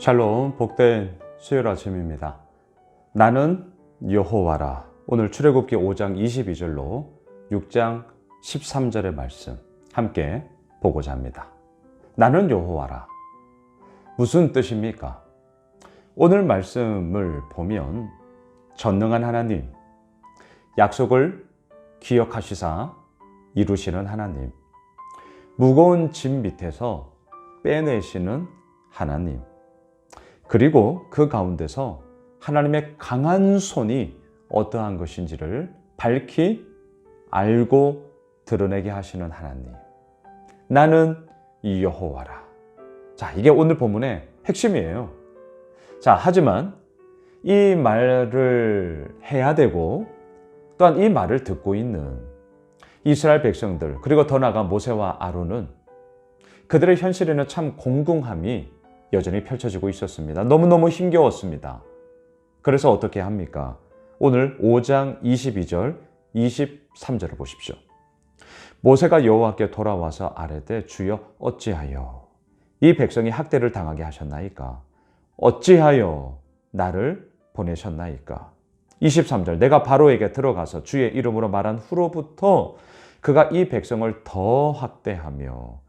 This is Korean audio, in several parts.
샬롬, 복된 수요일 아침입니다. 나는 여호와라. 오늘 출애굽기 5장 22절로 6장 13절의 말씀 함께 보고자 합니다. 나는 여호와라. 무슨 뜻입니까? 오늘 말씀을 보면 전능한 하나님, 약속을 기억하시사 이루시는 하나님, 무거운 짐 밑에서 빼내시는 하나님, 그리고 그 가운데서 하나님의 강한 손이 어떠한 것인지를 밝히 알고 드러내게 하시는 하나님. 나는 이 여호와라. 자, 이게 오늘 본문의 핵심이에요. 자, 하지만 이 말을 해야 되고 또한 이 말을 듣고 있는 이스라엘 백성들, 그리고 더 나아가 모세와 아론은 그들의 현실에는 참 공공함이 여전히 펼쳐지고 있었습니다. 너무너무 힘겨웠습니다. 그래서 어떻게 합니까? 오늘 5장 22절, 23절을 보십시오. 모세가 여호와께 돌아와서 아뢰되 주여 어찌하여 이 백성이 학대를 당하게 하셨나이까? 어찌하여 나를 보내셨나이까? 23절 내가 바로에게 들어가서 주의 이름으로 말한 후로부터 그가 이 백성을 더 학대하며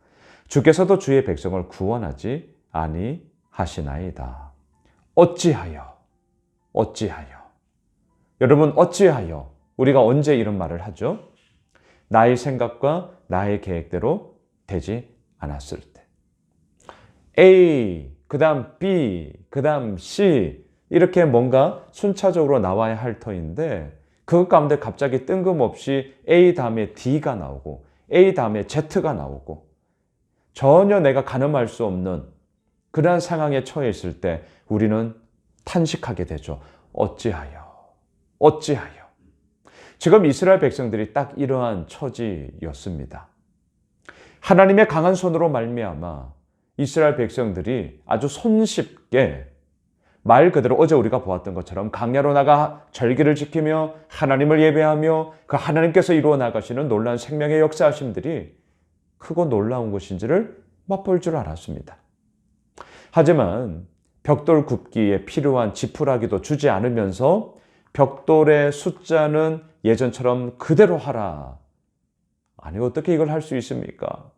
주께서도 주의 백성을 구원하지 아니하시나이다. 어찌하여? 여러분, 어찌하여? 우리가 언제 이런 말을 하죠? 나의 생각과 나의 계획대로 되지 않았을 때. A, 그 다음 B, 그 다음 C, 이렇게 뭔가 순차적으로 나와야 할 터인데 그것 가운데 갑자기 뜬금없이 A 다음에 D가 나오고 A 다음에 Z가 나오고 전혀 내가 가늠할 수 없는 그러한 상황에 처해 있을 때 우리는 탄식하게 되죠. 어찌하여? 지금 이스라엘 백성들이 딱 이러한 처지였습니다. 하나님의 강한 손으로 말미암아 이스라엘 백성들이 아주 손쉽게 말 그대로 어제 우리가 보았던 것처럼 광야로 나가 절기를 지키며 하나님을 예배하며 그 하나님께서 이루어 나가시는 놀라운 생명의 역사하심들이 크고 놀라운 것인지를 맛볼 줄 알았습니다. 하지만 벽돌 굽기에 필요한 지푸라기도 주지 않으면서 벽돌의 숫자는 예전처럼 그대로 하라. 아니, 어떻게 이걸 할 수 있습니까?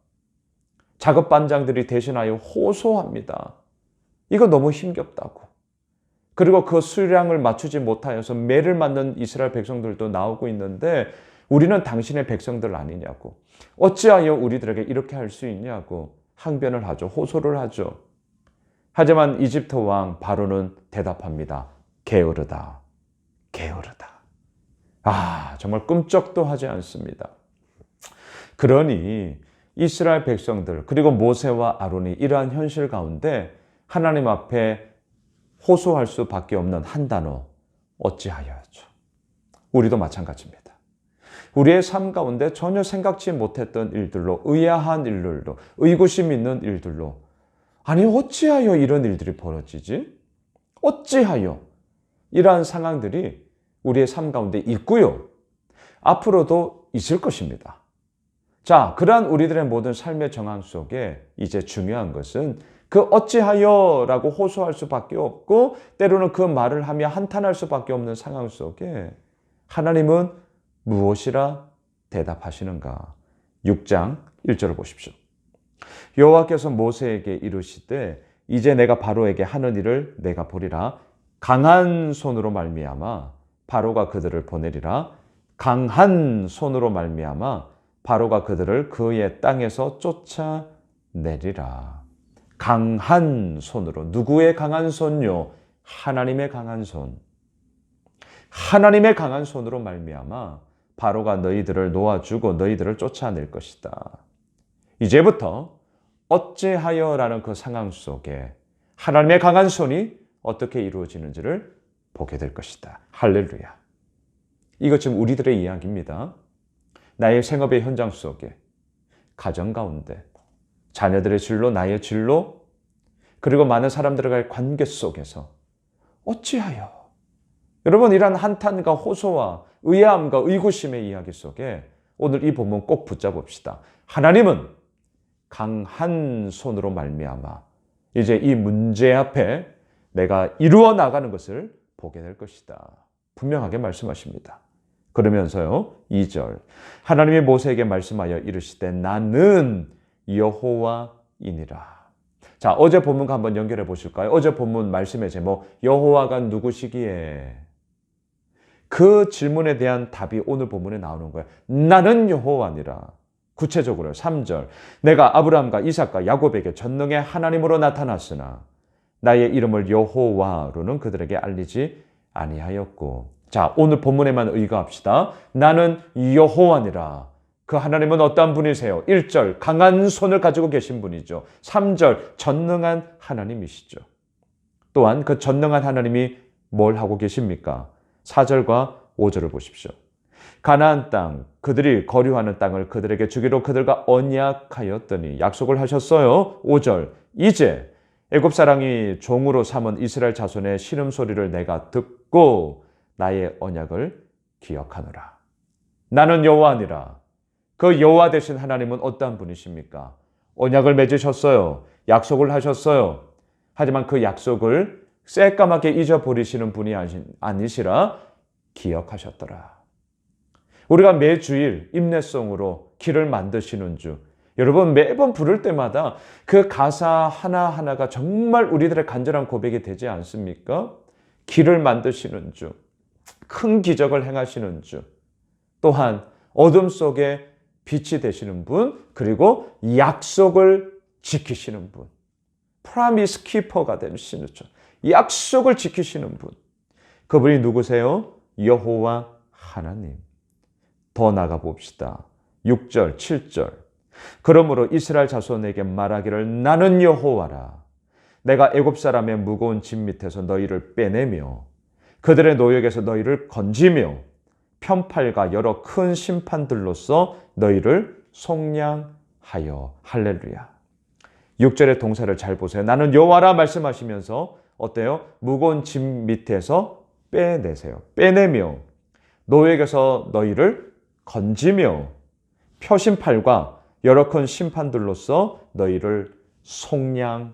작업 반장들이 대신하여 호소합니다. 이거 너무 힘겹다고. 그리고 그 수량을 맞추지 못하여서 매를 맞는 이스라엘 백성들도 나오고 있는데 우리는 당신의 백성들 아니냐고. 어찌하여 우리들에게 이렇게 할 수 있냐고 항변을 하죠. 호소를 하죠. 하지만 이집트 왕 바로는 대답합니다. 게으르다. 정말 꿈쩍도 하지 않습니다. 그러니 이스라엘 백성들 그리고 모세와 아론이 이러한 현실 가운데 하나님 앞에 호소할 수밖에 없는 한 단어, 어찌하여죠. 우리도 마찬가지입니다. 우리의 삶 가운데 전혀 생각지 못했던 일들로, 의아한 일들로, 의구심 있는 일들로, 아니 어찌하여 이런 일들이 벌어지지? 어찌하여? 이러한 상황들이 우리의 삶 가운데 있고요. 앞으로도 있을 것입니다. 자, 그러한 우리들의 모든 삶의 정황 속에 이제 중요한 것은 그 어찌하여라고 호소할 수밖에 없고 때로는 그 말을 하며 한탄할 수밖에 없는 상황 속에 하나님은 무엇이라 대답하시는가? 6장 1절을 보십시오. 여호와께서 모세에게 이르시되 이제 내가 바로에게 하는 일을 내가 보리라. 강한 손으로 말미암아 바로가 그들을 보내리라. 강한 손으로 말미암아 바로가 그들을 그의 땅에서 쫓아내리라. 강한 손으로. 누구의 강한 손요? 하나님의 강한 손. 하나님의 강한 손으로 말미암아 바로가 너희들을 놓아주고 너희들을 쫓아낼 것이다. 이제부터 어찌하여라는 그 상황 속에 하나님의 강한 손이 어떻게 이루어지는지를 보게 될 것이다. 할렐루야. 이것 지금 우리들의 이야기입니다. 나의 생업의 현장 속에, 가정 가운데, 자녀들의 진로, 나의 진로, 그리고 많은 사람들과의 관계 속에서 어찌하여? 여러분, 이러한 한탄과 호소와 의아함과 의구심의 이야기 속에 오늘 이 본문 꼭 붙잡읍시다. 하나님은 강한 손으로 말미암아 이제 이 문제 앞에 내가 이루어 나가는 것을 보게 될 것이다. 분명하게 말씀하십니다. 그러면서요, 2절. 하나님이 모세에게 말씀하여 이르시되 나는 여호와이니라. 자, 어제 본문과 한번 연결해 보실까요? 어제 본문 말씀의 제목, 여호와가 누구시기에? 그 질문에 대한 답이 오늘 본문에 나오는 거예요. 나는 여호와니라. 구체적으로 3절. 내가 아브라함과 이삭과 야곱에게 전능의 하나님으로 나타났으나 나의 이름을 여호와로는 그들에게 알리지 아니하였고. 자, 오늘 본문에만 의거합시다. 나는 여호와니라. 그 하나님은 어떠한 분이세요? 1절, 강한 손을 가지고 계신 분이죠. 3절, 전능한 하나님이시죠. 또한 그 전능한 하나님이 뭘 하고 계십니까? 4절과 5절을 보십시오. 가나안 땅, 그들이 거류하는 땅을 그들에게 주기로 그들과 언약하였더니 약속을 하셨어요. 5절, 이제 애굽 사람이 종으로 삼은 이스라엘 자손의 신음소리를 내가 듣고 나의 언약을 기억하노라. 나는 여호와니라. 그 여호와 되신 하나님은 어떠한 분이십니까? 언약을 맺으셨어요. 약속을 하셨어요. 하지만 그 약속을 새까맣게 잊어버리시는 분이 아니시라 기억하셨더라. 우리가 매주일 인내송으로 길을 만드시는 주, 여러분 매번 부를 때마다 그 가사 하나하나가 정말 우리들의 간절한 고백이 되지 않습니까? 길을 만드시는 주, 큰 기적을 행하시는 주, 또한 어둠 속에 빛이 되시는 분, 그리고 약속을 지키시는 분, 프라미스 키퍼가 되시는 주, 약속을 지키시는 분, 그분이 누구세요? 여호와 하나님. 더 나가 봅시다. 6절, 7절. 그러므로 이스라엘 자손에게 말하기를 나는 여호와라. 내가 애굽 사람의 무거운 짐 밑에서 너희를 빼내며 그들의 노역에서 너희를 건지며 편팔과 여러 큰 심판들로서 너희를 속량하여. 할렐루야. 6절의 동사를 잘 보세요. 나는 여호와라 말씀하시면서 어때요? 무거운 짐 밑에서 빼내세요. 빼내며 노역에서 너희를 건지며 표심팔과 여러 큰 심판들로서 너희를 속량하여.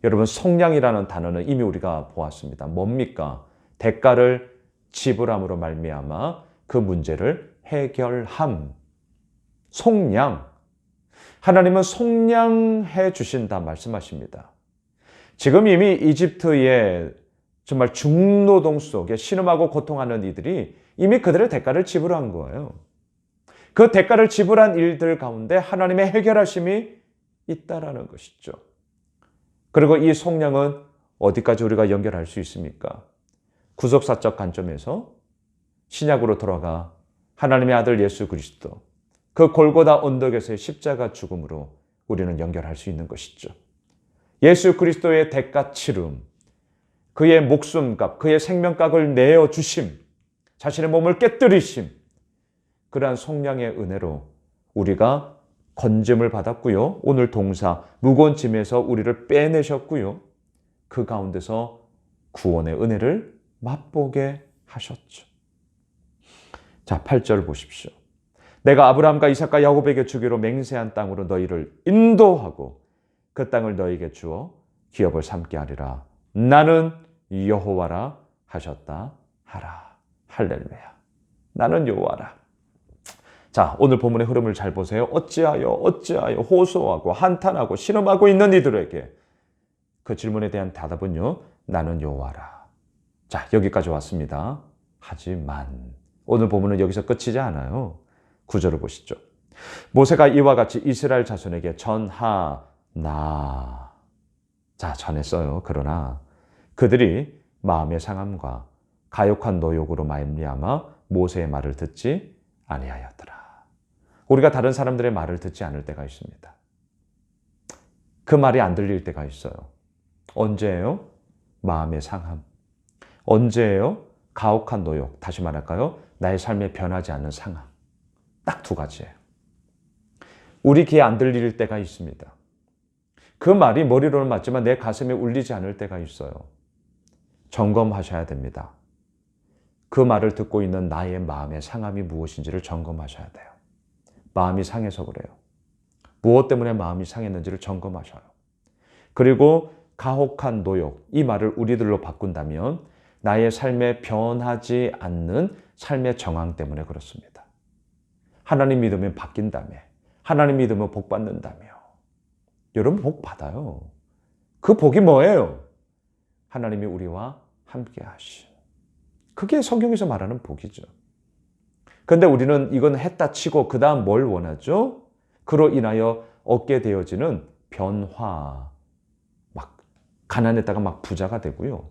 여러분, 속량이라는 단어는 이미 우리가 보았습니다. 뭡니까? 대가를 지불함으로 말미암아 그 문제를 해결함. 속량. 하나님은 속량해 주신다 말씀하십니다. 지금 이미 이집트의 정말 중노동 속에 신음하고 고통하는 이들이 이미 그들의 대가를 지불한 거예요. 그 대가를 지불한 일들 가운데 하나님의 해결하심이 있다라는 것이죠. 그리고 이 속량은 어디까지 우리가 연결할 수 있습니까? 구속사적 관점에서 신약으로 돌아가 하나님의 아들 예수 그리스도, 그 골고다 언덕에서의 십자가 죽음으로 우리는 연결할 수 있는 것이죠. 예수 그리스도의 대가 치름, 그의 목숨값, 그의 생명값을 내어주심, 자신의 몸을 깨뜨리심, 그러한 속량의 은혜로 우리가 건짐을 받았고요. 오늘 동사 무거운 짐에서 우리를 빼내셨고요. 그 가운데서 구원의 은혜를 맛보게 하셨죠. 자, 8절 보십시오. 내가 아브라함과 이삭과 야곱에게 주기로 맹세한 땅으로 너희를 인도하고 그 땅을 너희에게 주어 기업을 삼게 하리라. 나는 여호와라 하셨다 하라. 할렐루야. 나는 여호와라. 자, 오늘 본문의 흐름을 잘 보세요. 어찌하여 호소하고 한탄하고 신음하고 있는 이들에게 그 질문에 대한 답은요. 나는 여호와라. 자, 여기까지 왔습니다. 하지만 오늘 본문은 여기서 끝이지 않아요. 9절을 보시죠. 모세가 이와 같이 이스라엘 자손에게 전하나. 자, 전했어요. 그러나 그들이 마음의 상함과 가혹한 노욕으로 말미암아 모세의 말을 듣지 아니하였더라. 우리가 다른 사람들의 말을 듣지 않을 때가 있습니다. 그 말이 안 들릴 때가 있어요. 언제예요? 마음의 상함. 언제예요? 가혹한 노욕. 다시 말할까요? 나의 삶에 변하지 않는 상함. 딱 두 가지예요. 우리 귀에 안 들릴 때가 있습니다. 그 말이 머리로는 맞지만 내 가슴에 울리지 않을 때가 있어요. 점검하셔야 됩니다. 그 말을 듣고 있는 나의 마음의 상함이 무엇인지를 점검하셔야 돼요. 마음이 상해서 그래요. 무엇 때문에 마음이 상했는지를 점검하셔요. 그리고 가혹한 노역, 이 말을 우리들로 바꾼다면 나의 삶에 변하지 않는 삶의 정황 때문에 그렇습니다. 하나님 믿으면 바뀐다며, 하나님 믿으면 복 받는다며. 여러분 복 받아요. 그 복이 뭐예요? 하나님이 우리와 함께 하심. 그게 성경에서 말하는 복이죠. 그런데 우리는 이건 했다 치고 그 다음 뭘 원하죠? 그로 인하여 얻게 되어지는 변화. 막 가난했다가 막 부자가 되고요.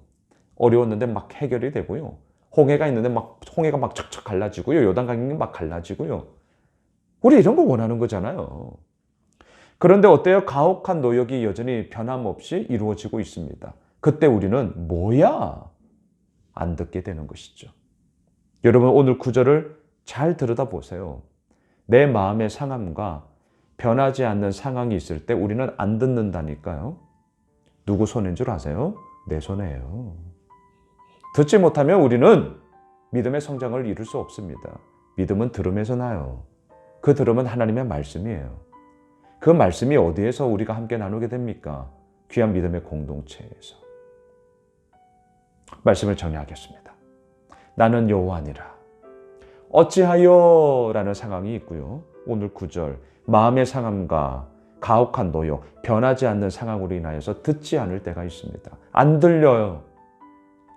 어려웠는데 막 해결이 되고요. 홍해가 있는데 막 홍해가 막 척척 갈라지고요. 요단강이 막 갈라지고요. 우리 이런 거 원하는 거잖아요. 그런데 어때요? 가혹한 노역이 여전히 변함없이 이루어지고 있습니다. 그때 우리는 뭐야? 안 듣게 되는 것이죠. 여러분 오늘 구절을 잘 들여다보세요. 내 마음의 상함과 변하지 않는 상황이 있을 때 우리는 안 듣는다니까요. 누구 손인 줄 아세요? 내 손이에요. 듣지 못하면 우리는 믿음의 성장을 이룰 수 없습니다. 믿음은 들음에서 나요. 그 들음은 하나님의 말씀이에요. 그 말씀이 어디에서 우리가 함께 나누게 됩니까? 귀한 믿음의 공동체에서. 말씀을 정리하겠습니다. 나는 여호와니라. 어찌하여 라는 상황이 있고요. 오늘 9절 마음의 상함과 가혹한 노역, 변하지 않는 상황으로 인하여서 듣지 않을 때가 있습니다. 안 들려요.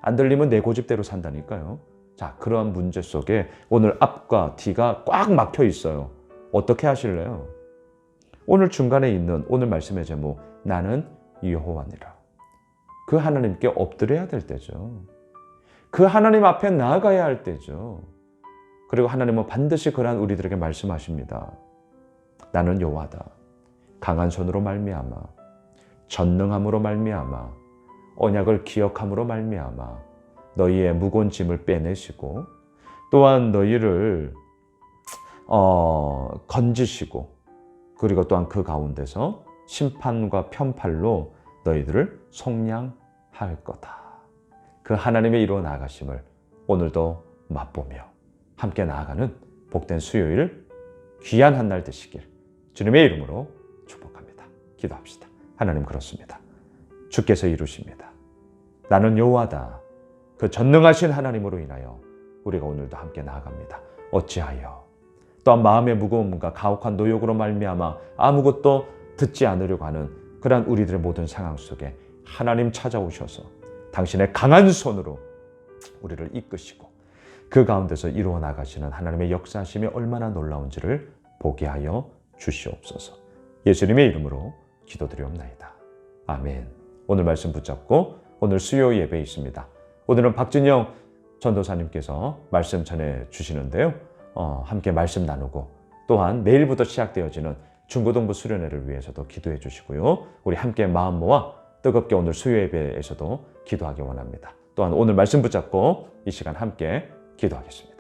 안 들리면 내 고집대로 산다니까요. 자, 그러한 문제 속에 오늘 앞과 뒤가 꽉 막혀 있어요. 어떻게 하실래요? 오늘 중간에 있는 오늘 말씀의 제목 나는 여호와니라. 그 하나님께 엎드려야 될 때죠. 그 하나님 앞에 나아가야 할 때죠. 그리고 하나님은 반드시 그러한 우리들에게 말씀하십니다. 나는 여호와다. 강한 손으로 말미암아 전능함으로 말미암아 언약을 기억함으로 말미암아 너희의 무거운 짐을 빼내시고 또한 너희를 건지시고 그리고 또한 그 가운데서 심판과 편팔로 너희들을 속량할 거다. 그 하나님의 이루어 나아가심을 오늘도 맛보며 함께 나아가는 복된 수요일 귀한 한 날 되시길 주님의 이름으로 축복합니다. 기도합시다. 하나님 그렇습니다. 주께서 이루십니다. 나는 여호와다. 그 전능하신 하나님으로 인하여 우리가 오늘도 함께 나아갑니다. 어찌하여 또한 마음의 무거움과 가혹한 노역으로 말미암아 아무것도 듣지 않으려고 하는 그러한 우리들의 모든 상황 속에 하나님 찾아오셔서 당신의 강한 손으로 우리를 이끄시고 그 가운데서 이루어 나가시는 하나님의 역사하심이 얼마나 놀라운지를 보게 하여 주시옵소서. 예수님의 이름으로 기도드리옵나이다. 아멘. 오늘 말씀 붙잡고 오늘 수요 예배 있습니다. 오늘은 박진영 전도사님께서 말씀 전해 주시는데요. 함께 말씀 나누고 또한 내일부터 시작되어지는 중고등부 수련회를 위해서도 기도해 주시고요. 우리 함께 마음 모아 뜨겁게 오늘 수요 예배에서도 기도하기 원합니다. 또한 오늘 말씀 붙잡고 이 시간 함께 기도하겠습니다.